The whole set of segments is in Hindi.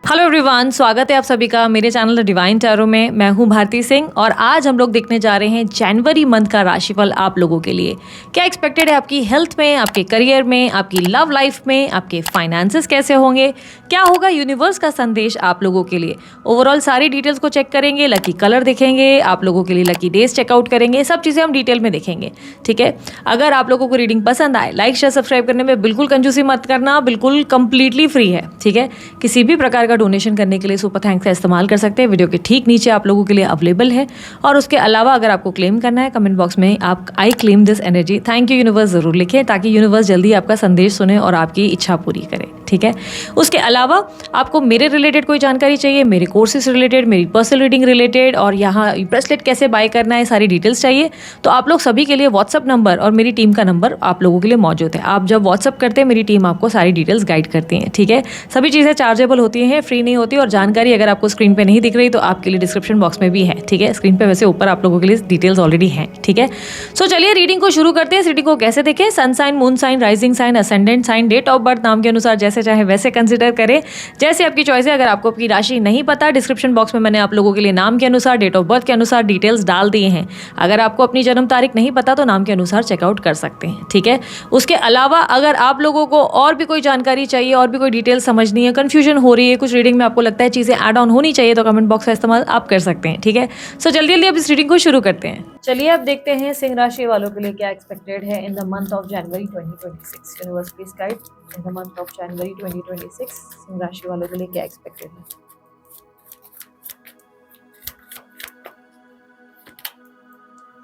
हेलो एवरीवन, स्वागत है आप सभी का मेरे चैनल द डिवाइन टैरो में। मैं हूं भारती सिंह और आज हम लोग देखने जा रहे हैं जनवरी मंथ का राशिफल आप लोगों के लिए। क्या एक्सपेक्टेड है आपकी हेल्थ में, आपके करियर में, आपकी लव लाइफ में, आपके फाइनेंसेस कैसे होंगे, क्या होगा यूनिवर्स का संदेश आप लोगों के लिए। ओवरऑल सारी डिटेल्स को चेक करेंगे, लकी कलर देखेंगे, आप लोगों के लिए लकी डेज चेकआउट करेंगे, सब चीज़ें हम डिटेल में देखेंगे। ठीक है, अगर आप लोगों को रीडिंग पसंद आए, लाइक शेयर सब्सक्राइब करने में बिल्कुल कंजूसी मत करना, बिल्कुल कंप्लीटली फ्री है। ठीक है, किसी भी प्रकार का डोनेशन करने के लिए सुपर थैंक्स का इस्तेमाल कर सकते हैं। वीडियो के ठीक नीचे आप लोगों के लिए अवेलेबल है। और उसके अलावा अगर आपको क्लेम करना है, कमेंट बॉक्स में आप I claim this energy thank you universe जरूर लिखें, ताकि यूनिवर्स जल्दी आपका संदेश सुने और आपकी इच्छा पूरी करे। ठीक है, उसके अलावा आपको मेरे रिलेटेड कोई जानकारी चाहिए, मेरे कोर्सेज रिलेटेड, मेरी पर्सनल रीडिंग रिलेटेड और यहाँ ब्रेसलेट कैसे बाय करना है, सारी डिटेल्स चाहिए, तो आप लोग सभी के लिए व्हाट्सअप नंबर और मेरी टीम का नंबर आप लोगों के लिए मौजूद है। आप जब व्हाट्सअप करते हैं, मेरी टीम आपको सारी डिटेल्स गाइड करती है। ठीक है, सभी चीज़ें चार्जेबल होती हैं, फ्री नहीं होती। और जानकारी अगर आपको स्क्रीन पे नहीं दिख रही तो आपके लिए डिस्क्रिप्शन बॉक्स में भी है। ठीक है, स्क्रीन पे वैसे ऊपर आप लोगों के लिए डिटेल्स ऑलरेडी हैं। ठीक है, सो चलिए रीडिंग को शुरू करते हैं। रीडिंग को कैसे देखें, sun sign, moon sign, rising sign, ascendant sign, date of birth नाम के अनुसार जैसे चाहे वैसे कंसिडर करें, जैसे आपकी चॉइस है। अगर आपको आपकी राशि नहीं पता, डिस्क्रिप्शन बॉक्स में मैंने आप लोगों के लिए नाम के अनुसार, डेट ऑफ बर्थ के अनुसार डिटेल्स डाल दिए हैं। अगर आपको अपनी जन्म तारीख नहीं पता तो नाम के अनुसार चेकआउट कर सकते हैं। ठीक है, उसके अलावा अगर आप लोगों को और भी कोई जानकारी चाहिए, और भी कोई डिटेल समझनी है, कंफ्यूजन हो रही है कुछ रीडिंग में, आपको लगता है चीज़ें ऐड ऑन होनी चाहिए, तो कमेंट बॉक्स का इस्तेमाल आप कर सकते हैं। ठीक है, सो जल्दी जल्दी अब इस रीडिंग को शुरू करते हैं। चलिए अब देखते हैं सिंह राशि वालों के लिए क्या एक्सपेक्टेड है in the month of January 2026। Universe please guide in the month of January 2026 Singh राशि वालों के लिए क्या एक्सपेक्टेड है।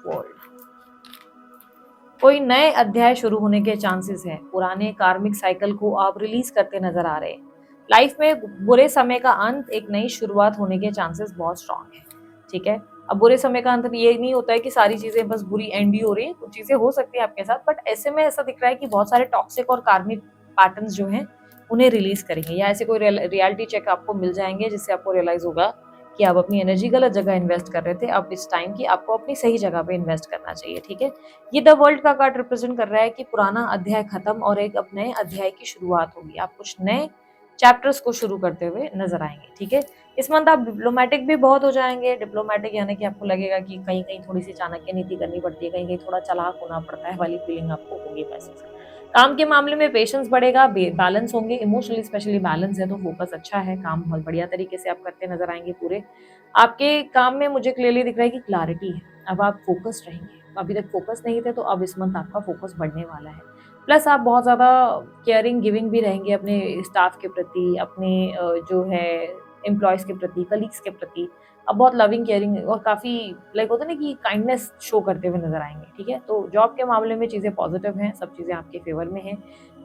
वर्ल्ड, कोई नए अध्याय शुरू होने के चांसेस हैं। पुराने कार्मिक साइकिल को आप रिलीज करते नजर आ रहे हैं। लाइफ में बुरे समय का अंत, एक नई शुरुआत होने के चांसेस बहुत स्ट्रांग है। ठीक है, अब बुरे समय का अंत ये नहीं होता है कि सारी चीजें बस बुरी एंड ही हो रही है, कुछ चीजें हो सकती है आपके साथ, बट ऐसे में ऐसा दिख रहा है कि बहुत सारे टॉक्सिक और कार्मिक पैटर्न्स जो हैं उन्हें रिलीज करेंगे, या ऐसे कोई रियलिटी चेक आपको मिल जाएंगे जिससे आपको रियलाइज होगा कि आप अपनी एनर्जी गलत जगह इन्वेस्ट कर रहे थे। अब इस टाइम की आपको अपनी सही जगह पे इन्वेस्ट करना चाहिए। ठीक है, ये द वर्ल्ड का कार्ड रिप्रेजेंट कर रहा है कि पुराना अध्याय खत्म और एक अब नए अध्याय की शुरुआत होगी। आप कुछ नए चैप्टर्स को शुरू करते हुए नजर आएंगे। ठीक है, इस मंथ आप डिप्लोमेटिक भी बहुत हो जाएंगे। डिप्लोमेटिक यानी कि आपको लगेगा कि कहीं कहीं थोड़ी सी चाणक्य नीति करनी पड़ती है, कहीं कहीं थोड़ा चालाक होना पड़ता है वाली फीलिंग आपको होगी पैसे से। काम के मामले में पेशेंस बढ़ेगा, बैलेंस होंगे, इमोशनली स्पेशली बैलेंस है, तो फोकस अच्छा है, काम बहुत बढ़िया तरीके से आप करते नजर आएंगे। पूरे आपके काम में मुझे क्लियरली दिख रहा है कि क्लैरिटी है, अब आप फोकस्ड रहेंगे। अभी तक फोकस नहीं थे, तो अब इस मंथ आपका फोकस बढ़ने वाला है। प्लस आप बहुत ज़्यादा केयरिंग गिविंग भी रहेंगे अपने स्टाफ के प्रति, अपने जो है एम्प्लॉयज़ के प्रति, कलीग्स के प्रति। अब बहुत लविंग केयरिंग और काफ़ी लाइक होता है ना कि काइंडनेस शो करते हुए नजर आएंगे। ठीक है, तो जॉब के मामले में चीज़ें पॉजिटिव हैं, सब चीज़ें आपके फेवर में हैं।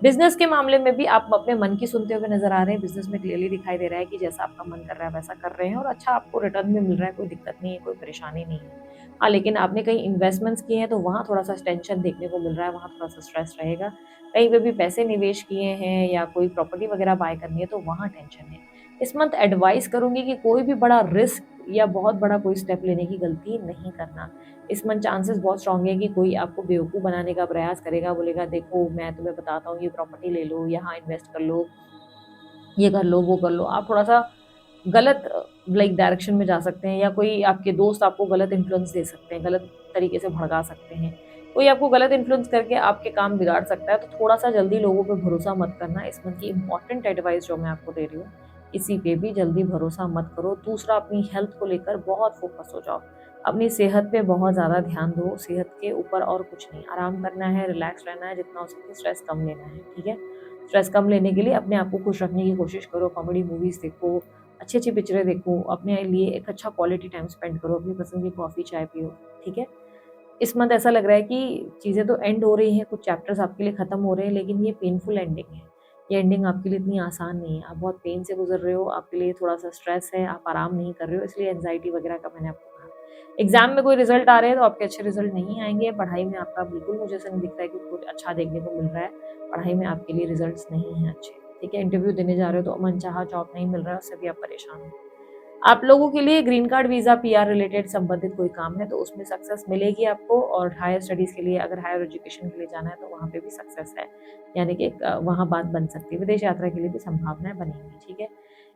बिजनेस के मामले में भी आप अपने मन की सुनते हुए नजर आ रहे हैं। बिजनेस में क्लियरली दिखाई दे रहा है कि जैसा आपका मन कर रहा है वैसा कर रहे हैं, और अच्छा आपको रिटर्न भी मिल रहा है, कोई दिक्कत नहीं है, कोई परेशानी नहीं है। हाँ, लेकिन आपने कहीं इन्वेस्टमेंट्स किए हैं तो वहाँ थोड़ा सा टेंशन देखने को मिल रहा है, वहाँ थोड़ा सा स्ट्रेस रहेगा। कहीं पे भी पैसे निवेश किए हैं या कोई प्रॉपर्टी वगैरह बाय करनी है तो वहाँ टेंशन है। इस मंथ एडवाइस करूंगी कि कोई भी बड़ा रिस्क या बहुत बड़ा कोई स्टेप लेने की गलती नहीं करना। इस मंथ चांसेस बहुत स्ट्रांग है कि कोई आपको बेवकूफ़ बनाने का प्रयास करेगा, बोलेगा देखो मैं तुम्हें बताता हूँ, ये प्रॉपर्टी ले लो, यहाँ इन्वेस्ट कर लो, ये कर लो, वो कर लो। आप थोड़ा सा गलत लाइक डायरेक्शन में जा सकते हैं, या कोई आपके दोस्त आपको गलत इन्फ्लुएंस दे सकते हैं, गलत तरीके से भड़का सकते हैं। कोई आपको गलत इन्फ्लुएंस करके आपके काम बिगाड़ सकता है, तो थोड़ा सा जल्दी लोगों पे भरोसा मत करना। इस मंथ की इंपॉर्टेंट एडवाइस जो मैं आपको दे रही हूँ, किसी पे भी जल्दी भरोसा मत करो। दूसरा, अपनी हेल्थ को लेकर बहुत फोकस हो जाओ, अपनी सेहत पे बहुत ज़्यादा ध्यान दो। सेहत के ऊपर और कुछ नहीं, आराम करना है, रिलैक्स रहना है, जितना हो सके स्ट्रेस कम लेना है। ठीक है, स्ट्रेस कम लेने के लिए अपने आप को खुश रखने की कोशिश करो। कॉमेडी मूवीज़ देखो, अच्छी अच्छी पिक्चरें देखो, अपने लिए एक अच्छा क्वालिटी टाइम स्पेंड करो, अपनी पसंद की कॉफ़ी चाय पियो। ठीक है, इस मंथ ऐसा लग रहा है कि चीज़ें तो एंड हो रही हैं, कुछ चैप्टर्स आपके लिए ख़त्म हो रहे हैं, लेकिन ये पेनफुल एंडिंग है। ये एंडिंग आपके लिए इतनी आसान नहीं है, आप बहुत पेन से गुजर रहे हो, आपके लिए थोड़ा सा स्ट्रेस है, आप आराम नहीं कर रहे हो, इसलिए एंजाइटी वगैरह का मैंने आपको कहा। एग्जाम में कोई रिजल्ट आ रहे हैं तो आपके अच्छे रिजल्ट नहीं आएंगे। पढ़ाई में आपका बिल्कुल मुझे ऐसा नहीं दिख रहा है कि कुछ अच्छा देखने को मिल रहा है। पढ़ाई में आपके लिए रिजल्ट्स नहीं हैं अच्छे। ठीक है, इंटरव्यू देने जा रहे हो तो मनचाहा जॉब नहीं मिल रहा है, उससे भी आप परेशान हो। आप लोगों के लिए green card, visa, PR related संबंधित कोई काम है तो उसमें सक्सेस मिलेगी आपको। और हायर स्टडीज़ के लिए, अगर हायर एजुकेशन के लिए जाना है तो वहाँ पे भी सक्सेस है, यानी कि वहाँ बात बन सकती है। विदेश यात्रा के लिए भी संभावनाएं बनेंगी। ठीक है,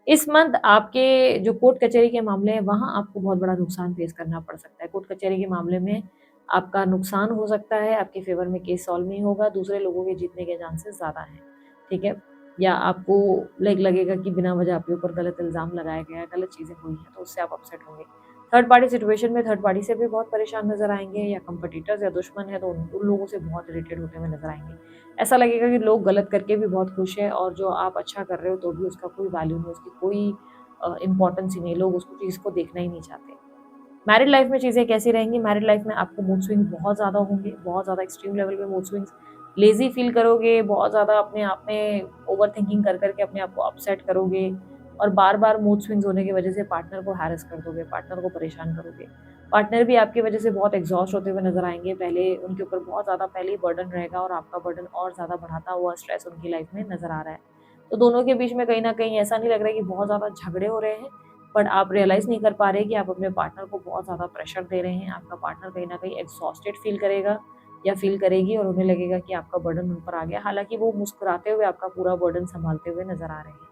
इस मंथ आपके जो कोर्ट कचहरी के मामले हैं, वहाँ आपको बहुत बड़ा नुकसान फेस करना पड़ सकता है। कोर्ट कचहरी के मामले में आपका नुकसान हो सकता है, आपके फ़ेवर में केस सॉल्व नहीं होगा, दूसरे लोगों के जीतने के चांसेस ज़्यादा हैं, ठीक है? या आपको लगेगा कि बिना वजह आपके ऊपर गलत इल्ज़ाम लगाया गया है, गलत चीज़ें हुई हैं, तो उससे आप अपसेट होंगे। थर्ड पार्टी सिचुएशन में थर्ड पार्टी से भी बहुत परेशान नज़र आएँगे, या कॉम्पिटिटर्स या दुश्मन है तो उन लोगों से बहुत इरिटेट होते हुए नज़र आएँगे। ऐसा लगेगा कि लोग गलत करके भी बहुत खुश हैं, और जो आप अच्छा कर रहे हो तो भी उसका कोई वैल्यू नहीं, उसकी कोई इम्पोर्टेंस ही नहीं, लोग उसको चीज़ को देखना ही नहीं चाहते। मैरिड लाइफ में चीज़ें कैसी रहेंगी? मैरिड लाइफ में आपको मूड स्विंग बहुत ज़्यादा होंगे, बहुत ज़्यादा एक्सट्रीम लेवल पे मूड स्विंग्स, लेज़ी फील करोगे, बहुत ज़्यादा अपने आप में ओवरथिंकिंग कर के अपने आप को अपसेट करोगे, और बार-बार मूड स्विंग्स होने की वजह से पार्टनर को हैरेस कर दोगे, पार्टनर को परेशान करोगे। पार्टनर भी आपकी वजह से बहुत एग्ज़ॉस्ट होते हुए नज़र आएँगे, पहले उनके ऊपर बहुत ज़्यादा पहले ही बर्डन रहेगा, और आपका बर्डन और ज़्यादा बढ़ाता हुआ स्ट्रेस उनकी लाइफ में नज़र आ रहा है। तो दोनों के बीच में कहीं न कहीं ऐसा नहीं लग रहा है कि बहुत ज़्यादा झगड़े हो रहे हैं, बट आप रियलाइज़ नहीं कर पा रहे कि आप अपने पार्टनर को बहुत ज़्यादा प्रेशर दे रहे हैं। आपका पार्टनर कहीं न कहीं एग्ज़ॉस्टेड फ़ील करेगा या फ़ील करेगी, और उन्हें लगेगा कि आपका बर्डन उन पर आ गया। हालाँकि वो मुस्कुराते हुए आपका पूरा बर्डन सँभालते हुए नज़र आ रहे हैं।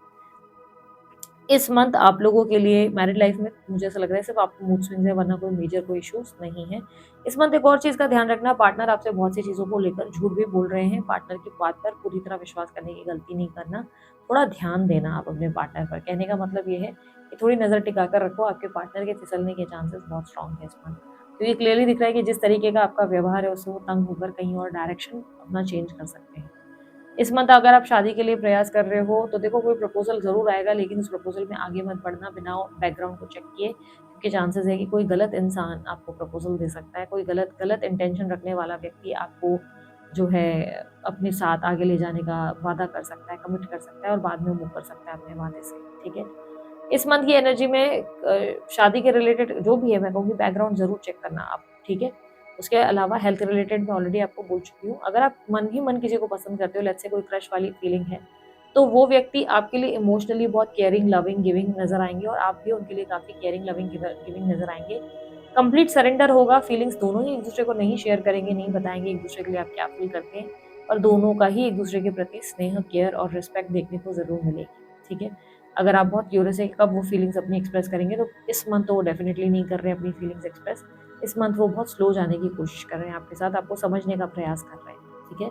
इस मंथ आप लोगों के लिए मैरिड लाइफ में मुझे ऐसा लग रहा है सिर्फ आपको मूड स्विंग्स है, वरना कोई मेजर कोई इश्यूज नहीं है। इस मंथ एक और चीज़ का ध्यान रखना, पार्टनर आपसे बहुत सी चीज़ों को लेकर झूठ भी बोल रहे हैं। पार्टनर की बात पर पूरी तरह विश्वास करने की गलती नहीं करना, थोड़ा ध्यान देना आप अपने पार्टनर पर। कहने का मतलब ये है कि थोड़ी नज़र टिका कर रखो, आपके पार्टनर के फिसलने के चांसेस बहुत स्ट्रॉन्ग है इस मंथ। तो ये क्लियरली दिख रहा है कि जिस तरीके का आपका व्यवहार है उससे वो तंग होकर कहीं और डायरेक्शन अपना चेंज कर सकते हैं। इस मंथ अगर आप शादी के लिए प्रयास कर रहे हो तो देखो कोई प्रपोज़ल ज़रूर आएगा, लेकिन उस प्रपोज़ल में आगे मत बढ़ना बिना बैकग्राउंड को चेक किए, क्योंकि चांसेस है कि कोई गलत इंसान आपको प्रपोज़ल दे सकता है, कोई गलत गलत इंटेंशन रखने वाला व्यक्ति आपको जो है अपने साथ आगे ले जाने का वादा कर सकता है, कमिट कर सकता है, और बाद में मुँह कर सकता है अपने वादे से, ठीक है? इस मंथ की एनर्जी में शादी के रिलेटेड जो भी है, मैं कहूँगी बैकग्राउंड ज़रूर चेक करना आप, ठीक है? उसके अलावा हेल्थ रिलेटेड मैं ऑलरेडी आपको बोल चुकी हूँ। अगर आप मन ही मन किसी को पसंद करते हो, लेट्स से कोई क्रश वाली फीलिंग है, तो वो व्यक्ति आपके लिए इमोशनली बहुत केयरिंग, लविंग, गिविंग नज़र आएँगे, और आप भी उनके लिए काफ़ी केयरिंग, लविंग, गिविंग नज़र आएँगे। कंप्लीट सरेंडर होगा, फीलिंग्स दोनों ही एक-दूसरे को नहीं शेयर करेंगे, नहीं बताएँगे एक-दूसरे के लिए आप क्या फ़ील करते हैं, और दोनों का ही एक-दूसरे के प्रति स्नेह, केयर और रिस्पेक्ट देखने को ज़रूर मिलेगी, ठीक है? अगर आप बहुत क्यूरियस है कि कब वो फीलिंग्स अपनी एक्सप्रेस करेंगे, तो इस मंथ तो वो डेफिनिटली नहीं कर रहे हैं अपनी फीलिंग्स एक्सप्रेस। इस मंथ वो बहुत स्लो जाने की कोशिश कर रहे हैं आपके साथ, आपको समझने का प्रयास कर रहे हैं, ठीक है?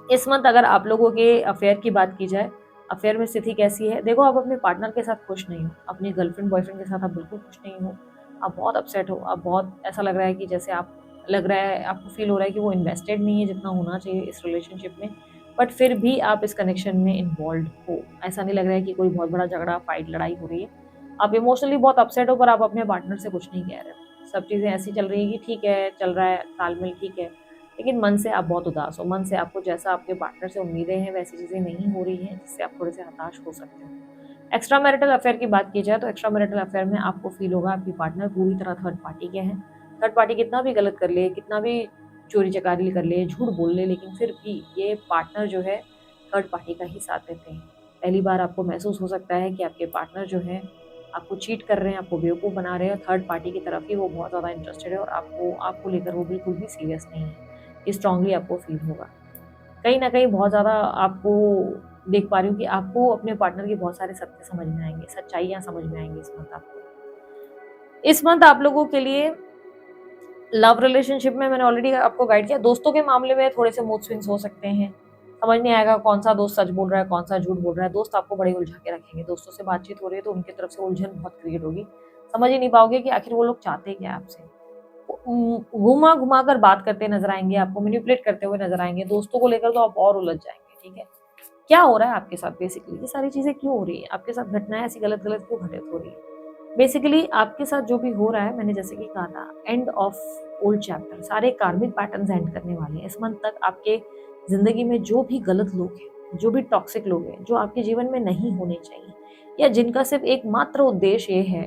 इस मंथ अगर आप लोगों के अफेयर की बात की जाए, अफेयर में स्थिति कैसी है? देखो, आप अपने पार्टनर के साथ खुश नहीं हो, अपनी गर्लफ्रेंड, बॉयफ्रेंड के साथ आप बिल्कुल खुश नहीं हो, आप बहुत अपसेट हो, आप बहुत ऐसा लग रहा है कि जैसे आप लग रहा है आपको फ़ील हो रहा है कि वो इन्वेस्टेड नहीं है जितना होना चाहिए इस रिलेशनशिप में, बट फिर भी आप इस कनेक्शन में इन्वॉल्व्ड हो। ऐसा नहीं लग रहा है कि कोई बहुत बड़ा झगड़ा, फाइट, लड़ाई हो रही है। आप इमोशनली बहुत अपसेट हो, पर आप अपने पार्टनर से कुछ नहीं कह रहे हो। सब चीज़ें ऐसी चल रही है कि ठीक है, चल रहा है, तालमेल ठीक है, लेकिन मन से आप बहुत उदास हो, मन से आपको जैसा आपके पार्टनर से उम्मीदें हैं वैसी चीज़ें नहीं हो रही हैं, जिससे आप थोड़े से हताश हो सकते हो। एक्स्ट्रा मैरिटल अफेयर की बात की जाए तो एक्स्ट्रा मैरिटल अफेयर में आपको फ़ील होगा आपकी पार्टनर पूरी तरह थर्ड पार्टी के हैं। थर्ड पार्टी कितना भी गलत कर ले, कितना भी चोरी-चकारी कर ले, झूठ बोल ले, लेकिन फिर भी ये पार्टनर जो है थर्ड पार्टी का ही साथ देते हैं। पहली बार आपको महसूस हो सकता है कि आपके पार्टनर जो हैं आपको चीट कर रहे हैं, आपको बेवकूफ़ बना रहे हैं, थर्ड पार्टी की तरफ ही वो बहुत ज़्यादा इंटरेस्टेड है, और आपको आपको लेकर वो बिल्कुल भी सीरियस नहीं है। ये स्ट्रांगली आपको फ़ील होगा। कहीं न कहीं बहुत ज़्यादा आपको देख पा रही हूँ कि आपको अपने पार्टनर के बहुत सारे सत्य समझ में आएँगे, सच्चाइयाँ समझ में आएँगी इस मंथ आपको। इस मंथ आप लोगों के लिए लव रिलेशनशिप में मैंने ऑलरेडी आपको गाइड किया, दोस्तों के मामले में थोड़े से मूड स्विंग्स हो सकते हैं। समझ नहीं आएगा कौन-सा दोस्त सच बोल रहा है, कौन-सा झूठ बोल रहा है। दोस्त आपको बड़े उलझा के रखेंगे। दोस्तों से बातचीत हो रही है तो उनकी तरफ से उलझन बहुत क्रिएट होगी। समझ ही नहीं पाओगे कि आखिर वो लोग चाहते क्या है आपसे। घुमा-घुमा कर बात करते नज़र आएँगे, आपको मैनिपुलेट करते हुए नज़र आएँगे। दोस्तों को लेकर तो आप और उलझ जाएँगे, ठीक है? क्या हो रहा है आपके साथ बेसिकली? ये सारी चीज़ें क्यों हो रही हैं? आपके साथ घटनाएँ ऐसी गलत-गलत क्यों घटित हो रही हैं? बेसिकली आपके साथ जो भी हो रहा है, मैंने जैसे कि कहा था, एंड ऑफ ओल्ड चैप्टर, सारे कार्मिक पैटर्न्स एंड करने वाले हैं। इस मंथ तक आपके ज़िंदगी में जो भी गलत लोग हैं, जो भी टॉक्सिक लोग हैं, जो आपके जीवन में नहीं होने चाहिए, या जिनका सिर्फ़ एकमात्र उद्देश्य ये है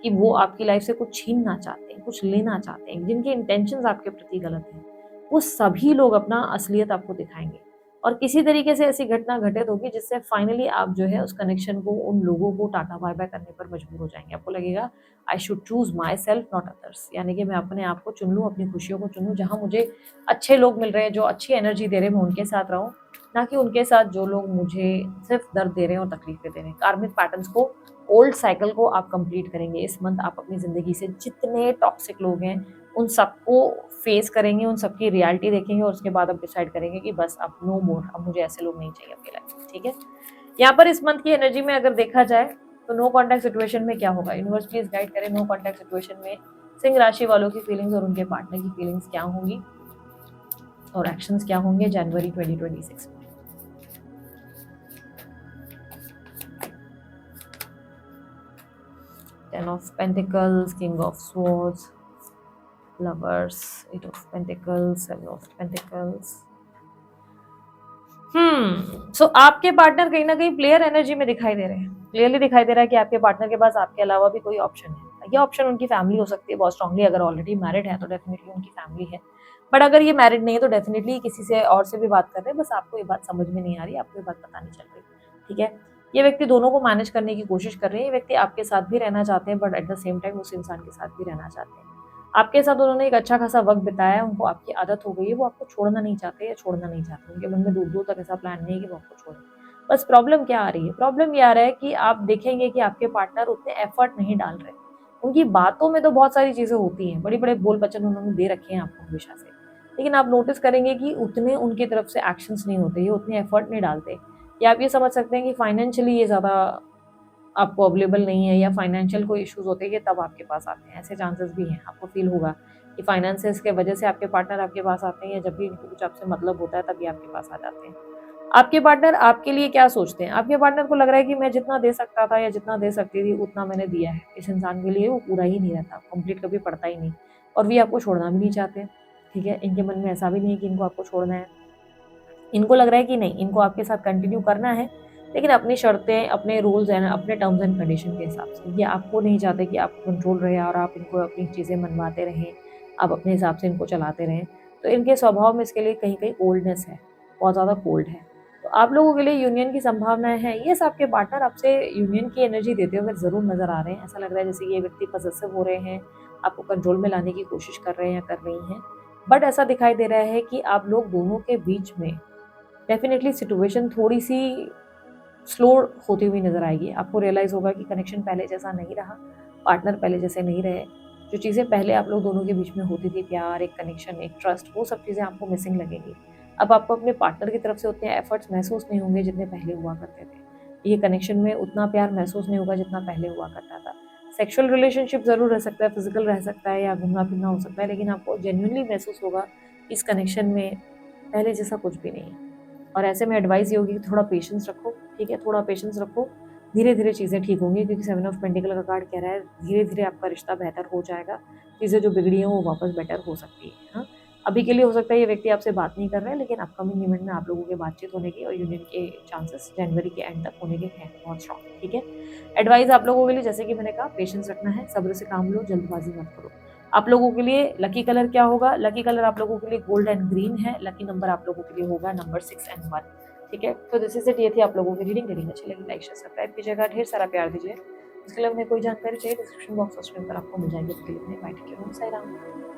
कि वो आपकी लाइफ़ से कुछ छीनना चाहते हैं, कुछ लेना चाहते हैं, जिनके इंटेंशंस आपके प्रति गलत हैं, वो सभी लोग अपना असलियत आपको दिखाएँगे। और किसी तरीके से ऐसी घटना घटित होगी जिससे फाइनली आप जो है उस कनेक्शन को, उन लोगों को टाटा बाय बाय करने पर मजबूर हो जाएंगे। आपको लगेगा I should choose my self not others, यानी कि मैं अपने आप को चुन लूँ, अपनी खुशियों को चुन लूँ, जहाँ मुझे अच्छे लोग मिल रहे हैं, जो अच्छी एनर्जी दे रहे हैं, मैं उनके साथ रहूँ, ना कि उनके साथ जो लोग मुझे सिर्फ दर्द दे रहे हैं और तकलीफें दे रहे हैं। कार्मिक पैटर्न्स को, ओल्ड साइकिल को आप कंप्लीट करेंगे इस मंथ। आप अपनी जिंदगी से जितने टॉक्सिक लोग हैं उन सबको फेस करेंगे, उन सबकी रियलिटी देखेंगे और उसके बाद आप डिसाइड करेंगे कि बस अब नो मोर, अब मुझे ऐसे लोग नहीं चाहिए अपनी लाइफ में। ठीक है, यहाँ पर इस मंथ की एनर्जी में अगर देखा जाए तो नो कॉन्टैक्ट सिचुएशन में क्या होगा, यूनिवर्स प्लीज गाइड करें। नो कॉन्टैक्ट सिचुएशन में सिंह राशि वालों की फीलिंग्स और उनके पार्टनर की फीलिंग्स क्या होंगी और एक्शंस क्या होंगे जनवरी 2026 में। Ten of pentacles, king of swords, lovers, eight of pentacles, seven of pentacles. So आपके पार्टनर कहीं ना कहीं प्लेयर एनर्जी में दिखाई दे रहे हैं। क्लियरली दिखाई दे रहा है कि आपके पार्टनर के पास आपके अलावा भी कोई ऑप्शन है। ये ऑप्शन उनकी फैमिली हो सकती है बहुत स्ट्रांगली। अगर ऑलरेडी मैरिड है तो डेफिनेटली उनकी फैमिली है, बट अगर ये मैरिड नहीं है तो डेफिनेटली किसी से और से भी बात कर रहे हैं, बस आपको ये बात समझ में नहीं आ रही, आपको ये बात पता नहीं चल रही। ठीक है, ये व्यक्ति दोनों को मैनेज करने की कोशिश कर रहे हैं। ये व्यक्ति आपके साथ भी रहना चाहते हैं, but at the same time उस इंसान के साथ भी रहना चाहते हैं। आपके साथ उन्होंने एक अच्छा खासा वक्त बिताया है, उनको आपकी आदत हो गई है, वो आपको छोड़ना नहीं चाहते या छोड़ना नहीं चाहते। उनके मन में दूर दूर तक ऐसा प्लान नहीं है कि वो आपको छोड़ें। बस प्रॉब्लम क्या आ रही है, प्रॉब्लम ये आ रहा है कि आप देखेंगे कि आपके पार्टनर उतने एफर्ट नहीं डाल रहे। उनकी बातों में तो बहुत सारी चीजें होती हैं, बड़े बड़े बोल वचन उन्होंने दे रखे हैं आपको हमेशा से, लेकिन आप नोटिस करेंगे कि उतने उनकी तरफ से एक्शंस नहीं होते, ये उतने एफर्ट नहीं डालते। या आप ये समझ सकते हैं कि फाइनेंशियली ये ज्यादा आपको अवेलेबल नहीं है, या फाइनेंशियल कोई इश्यूज होते हैं तब आपके पास आते हैं। ऐसे चांसेस भी हैं। आपको फील होगा कि फाइनेंसेस के वजह से आपके पार्टनर आपके पास आते हैं, या जब भी इनको कुछ आपसे मतलब होता है तभी आपके पास आ जाते हैं। आपके पार्टनर आपके लिए क्या सोचते हैं? आपके पार्टनर को लग रहा है कि मैं जितना दे सकता था या जितना दे सकती थी उतना मैंने दिया है। इस इंसान के लिए वो पूरा ही नहीं रहता, कंप्लीट कभी पड़ता ही नहीं, और भी आपको छोड़ना भी नहीं चाहते। ठीक है, इनके मन में ऐसा भी नहीं है कि इनको आपको छोड़ना है। इनको लग रहा है कि नहीं, इनको आपके साथ कंटिन्यू करना है, लेकिन अपनी शर्तें, अपने रूल्स एंड अपने टर्म्स एंड कंडीशन के हिसाब से। ये आपको नहीं चाहते कि आप कंट्रोल रहे और आप इनको अपनी चीज़ें मनवाते रहें, आप अपने हिसाब से इनको चलाते रहें। तो इनके स्वभाव में इसके लिए कहीं कहीं कोल्डनेस है, बहुत ज़्यादा कोल्ड है। तो आप लोगों के लिए यूनियन की संभावनाएं हैं। ये आपके पार्टनर आपसे यूनियन की एनर्जी देते हुए ज़रूर नजर आ रहे हैं। ऐसा लग रहा है जैसे ये व्यक्ति पॉसेसिव हो रहे हैं, आपको कंट्रोल में लाने की कोशिश कर रहे हैं या कर रही हैं। बट ऐसा दिखाई दे रहा है कि आप लोग दोनों के बीच में डेफिनेटली सिचुएशन थोड़ी सी स्लो होती हुई नजर आएगी। आपको रियलाइज होगा कि कनेक्शन पहले जैसा नहीं रहा, पार्टनर पहले जैसे नहीं रहे। जो चीज़ें पहले आप लोग दोनों के बीच में होती थी, प्यार, एक कनेक्शन, एक ट्रस्ट, वो सब चीज़ें आपको मिसिंग लगेंगी। अब आपको अपने पार्टनर की तरफ से उतने एफर्ट्स महसूस नहीं होंगे जितने पहले हुआ करते थे। ये कनेक्शन में उतना प्यार महसूस नहीं होगा जितना पहले हुआ करता था। सेक्सुअल रिलेशनशिप जरूर रह सकता है, फिजिकल रह सकता है या घूमना फिरना हो सकता है, लेकिन आपको जेन्युइनली महसूस होगा इस कनेक्शन में पहले जैसा कुछ भी नहीं है। और ऐसे में एडवाइस ये होगी कि थोड़ा पेशेंस रखो। ठीक है, थोड़ा पेशेंस रखो, धीरे धीरे चीज़ें ठीक होंगी, क्योंकि सेवन ऑफ पेंटिकल का कार्ड कह रहा है धीरे धीरे आपका रिश्ता बेहतर हो जाएगा। चीज़ें जो बिगड़ी हैं वो वापस बेटर हो सकती है। हाँ, अभी के लिए हो सकता है ये व्यक्ति आपसे बात नहीं कर रहा है, लेकिन अपकमिंग इवेंट में आप लोगों के बातचीत होने की और यूनियन के चांसेस जनवरी के एंड तक होने के हैं बहुत स्ट्रॉन्ग। ठीक है, एडवाइस आप लोगों के लिए जैसे कि मैंने कहा, पेशेंस रखना है, सब्र से काम लो, जल्दबाजी मत करो। आप लोगों के लिए लकी कलर क्या होगा? लकी कलर आप लोगों के लिए गोल्ड एंड ग्रीन है। लकी नंबर आप लोगों के लिए होगा नंबर 6 एंड 1। ठीक है, तो दिस इज इट। ये थी आप लोगों की रीडिंग अच्छी लगी लाइक शेयर सब्सक्राइब कीजिएगा, ढेर सारा प्यार दीजिए। इसके लिए हमें कोई जानकारी चाहिए डिस्क्रिप्शन बॉक्स और स्क्रीन पर आपको मिल जाएगी। उसके लिए bye, take care, Sai Ram.